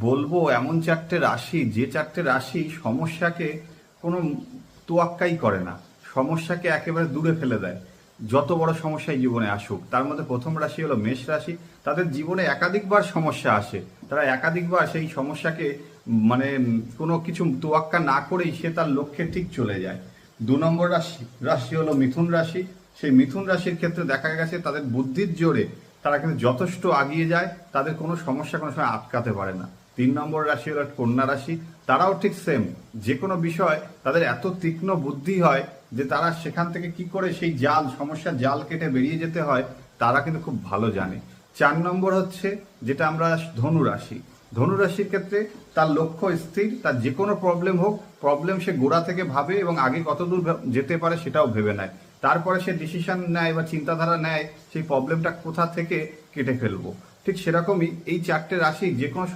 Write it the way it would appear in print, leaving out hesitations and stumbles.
বলবো এমন চারটে রাশি, যে চারটে রাশি সমস্যাকে কোনো তোয়াক্কাই করে না, সমস্যাকে একেবারে দূরে ফেলে দেয়। যত বড় সমস্যাই জীবনে আসুক, তার মধ্যে প্রথম রাশি হলো মেষ রাশি। তাদের জীবনে একাধিকবার সমস্যা আসে, তারা একাধিকবার সেই সমস্যাকে মানে কোনো কিছু তোয়াক্কা না করেই সে তার লক্ষ্যে ঠিক চলে যায়। 2 নম্বর রাশি রাশি হলো মিথুন রাশি। সেই মিথুন রাশির ক্ষেত্রে দেখা গেছে তাদের বুদ্ধির জোরে তারা কিন্তু যথেষ্ট আগিয়ে যায়, তাদের কোনো সমস্যা কোনো সময় আটকাতে পারে না। 3 নম্বর রাশি হলো কন্যা রাশি। তারাও ঠিক সেম, যে কোনো বিষয় তাদের এত তীক্ষ্ণ বুদ্ধি হয় যে তারা সেখান থেকে কি করে সেই জাল, সমস্যার জাল কেটে বেরিয়ে যেতে হয় তারা কিন্তু খুব ভালো জানে। 4 নম্বর হচ্ছে যেটা আমরা ধনু রাশি। ধনু রাশির ক্ষেত্রে তার লক্ষ্য স্থির, তার যে কোনো প্রবলেম হোক, প্রবলেম সে গোড়া থেকে ভাবে এবং আগে কতদূর যেতে পারে সেটাও ভেবে নেয়। তারপরে সে ডিসিশন নেয় বা চিন্তাধারা নেয় সেই প্রবলেমটা কোথা থেকে কেটে ফেলবো। ঠিক সেরকমই এই চারটে রাশি যে কোনো